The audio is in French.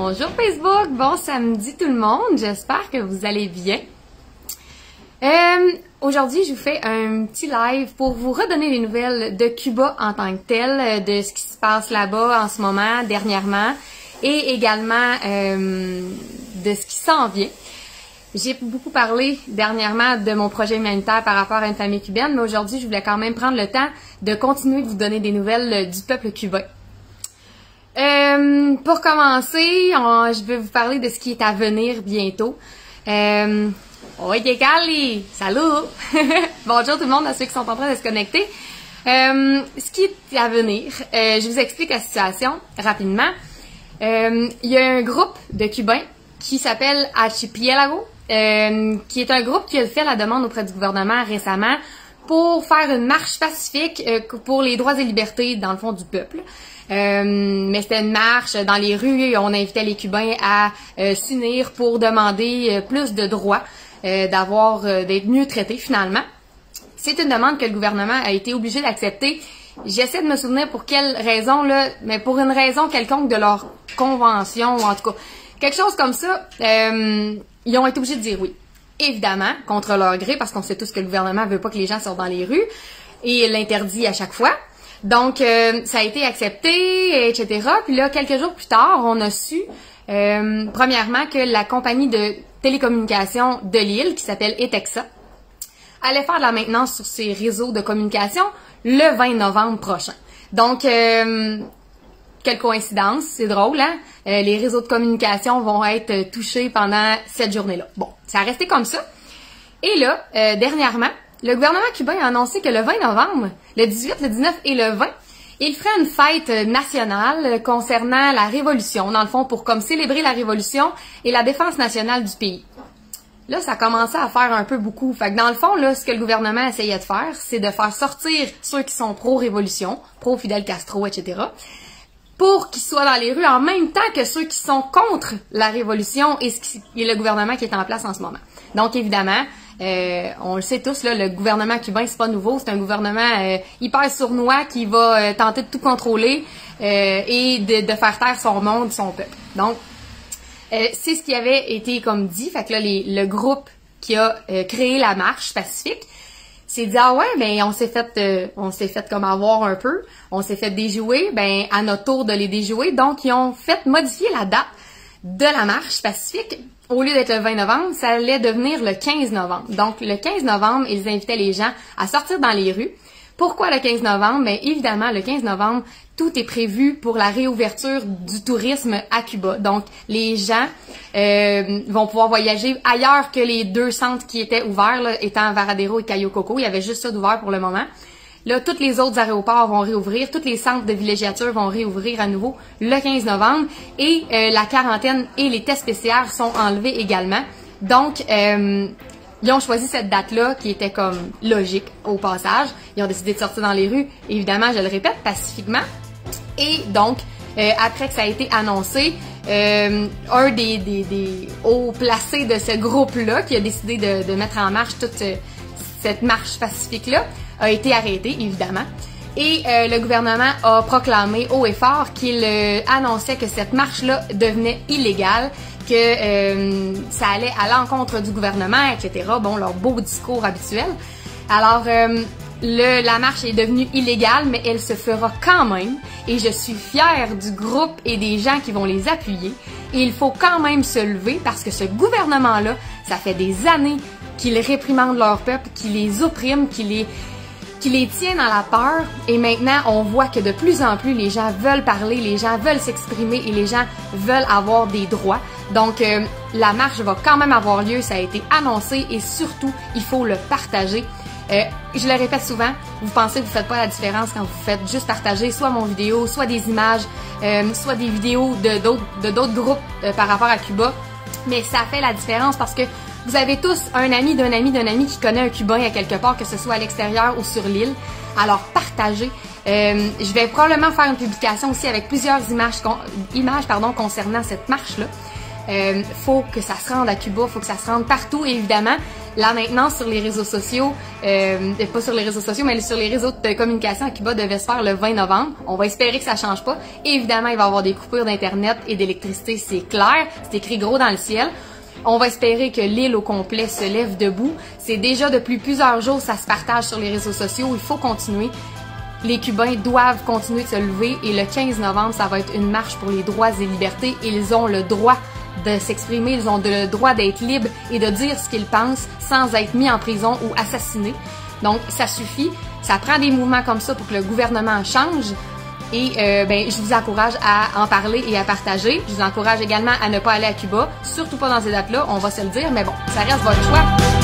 Bonjour Facebook, bon samedi tout le monde, j'espère que vous allez bien. Aujourd'hui, je vous fais un petit live pour vous redonner les nouvelles de Cuba en tant que tel, de ce qui se passe là-bas en ce moment, dernièrement, et également de ce qui s'en vient. J'ai beaucoup parlé dernièrement de mon projet humanitaire par rapport à une famille cubaine, mais aujourd'hui, je voulais quand même prendre le temps de continuer de vous donner des nouvelles du peuple cubain. Pour commencer, je vais vous parler de ce qui est à venir bientôt. Oye Cali! Salut! Bonjour tout le monde, à ceux qui sont en train de se connecter. Ce qui est à venir, je vous explique la situation rapidement. Il y a un groupe de Cubains qui s'appelle Archipelago, qui est un groupe qui a fait la demande auprès du gouvernement récemment pour faire une marche pacifique pour les droits et libertés, dans le fond, du peuple. Mais c'était une marche dans les rues et on invitait les Cubains à s'unir pour demander plus de droits, d'être mieux traités finalement. C'est une demande que le gouvernement a été obligé d'accepter. J'essaie de me souvenir pour quelle raison, là, mais pour une raison quelconque de leur convention, ou en tout cas, quelque chose comme ça, ils ont été obligés de dire oui. Évidemment, contre leur gré, parce qu'on sait tous que le gouvernement veut pas que les gens sortent dans les rues, et l'interdit à chaque fois. Donc, ça a été accepté, etc. Puis là, quelques jours plus tard, on a su, premièrement, que la compagnie de télécommunications de l'île, qui s'appelle ETEXA, allait faire de la maintenance sur ses réseaux de communication le 20 novembre prochain. Donc, quelle coïncidence, c'est drôle, hein? Les réseaux de communication vont être touchés pendant cette journée-là. Bon, ça a resté comme ça. Et là, dernièrement, le gouvernement cubain a annoncé que le 20 novembre, le 18, le 19 et le 20, il ferait une fête nationale concernant la Révolution, dans le fond, pour comme célébrer la Révolution et la défense nationale du pays. Là, ça commençait à faire un peu beaucoup. Fait que dans le fond, là, ce que le gouvernement essayait de faire, c'est de faire sortir ceux qui sont pro-révolution, pro-Fidel Castro, etc., pour qu'ils soient dans les rues en même temps que ceux qui sont contre la Révolution et le gouvernement qui est en place en ce moment. Donc, évidemment, on le sait tous, là, le gouvernement cubain, c'est pas nouveau, c'est un gouvernement hyper sournois qui va tenter de tout contrôler et de faire taire son monde, son peuple. Donc, c'est ce qui avait été comme dit. Fait que là, le groupe qui a créé la marche pacifique s'est dit, ah ouais, ben on s'est fait comme avoir un peu, on s'est fait déjouer, ben à notre tour de les déjouer. Donc, ils ont fait modifier la date de la marche pacifique. Au lieu d'être le 20 novembre, ça allait devenir le 15 novembre. Donc, le 15 novembre, ils invitaient les gens à sortir dans les rues. Pourquoi le 15 novembre? Bien, évidemment, le 15 novembre, tout est prévu pour la réouverture du tourisme à Cuba. Donc, les gens vont pouvoir voyager ailleurs que les deux centres qui étaient ouverts, là, étant Varadero et Cayo Coco. Il y avait juste ça d'ouvert pour le moment. Là, tous les autres aéroports vont réouvrir, tous les centres de villégiature vont réouvrir à nouveau le 15 novembre et la quarantaine et les tests PCR sont enlevés également. Donc, ils ont choisi cette date-là qui était comme logique au passage. Ils ont décidé de sortir dans les rues, évidemment, je le répète, pacifiquement. Et donc, après que ça a été annoncé, un des hauts placés de ce groupe-là qui a décidé de mettre en marche toute cette marche pacifique-là a été arrêté, évidemment. Et le gouvernement a proclamé haut et fort qu'il annonçait que cette marche-là devenait illégale, que ça allait à l'encontre du gouvernement, etc. Bon, leur beau discours habituel. Alors, la marche est devenue illégale, mais elle se fera quand même. Et je suis fière du groupe et des gens qui vont les appuyer. Et il faut quand même se lever parce que ce gouvernement-là, ça fait des années qu'ils réprimandent leur peuple, qu'ils les oppriment, qu'ils les tiennent dans la peur. Et maintenant, on voit que de plus en plus, les gens veulent parler, les gens veulent s'exprimer et les gens veulent avoir des droits. Donc, la marche va quand même avoir lieu, ça a été annoncé et surtout, il faut le partager. Je le répète souvent, vous pensez que vous faites pas la différence quand vous faites juste partager soit mon vidéo, soit des images, soit des vidéos de d'autres groupes par rapport à Cuba. Mais ça fait la différence parce que vous avez tous un ami d'un ami d'un ami qui connaît un Cubain à quelque part, que ce soit à l'extérieur ou sur l'île. Alors, partagez. Je vais probablement faire une publication aussi avec plusieurs images concernant cette marche-là. Faut que ça se rende à Cuba, faut que ça se rende partout. Et évidemment, Là maintenant sur les réseaux sociaux, pas sur les réseaux sociaux, mais sur les réseaux de communication à Cuba devait se faire le 20 novembre. On va espérer que ça change pas. Évidemment, il va y avoir des coupures d'internet et d'électricité, c'est clair. C'est écrit gros dans le ciel. On va espérer que l'île au complet se lève debout. C'est déjà depuis plusieurs jours, ça se partage sur les réseaux sociaux. Il faut continuer. Les Cubains doivent continuer de se lever et le 15 novembre, ça va être une marche pour les droits et libertés. Ils ont le droit de s'exprimer, ils ont le droit d'être libres et de dire ce qu'ils pensent sans être mis en prison ou assassinés. Donc, ça suffit. Ça prend des mouvements comme ça pour que le gouvernement change. Et je vous encourage à en parler et à partager. Je vous encourage également à ne pas aller à Cuba, surtout pas dans ces dates-là, on va se le dire, mais bon, ça reste votre choix.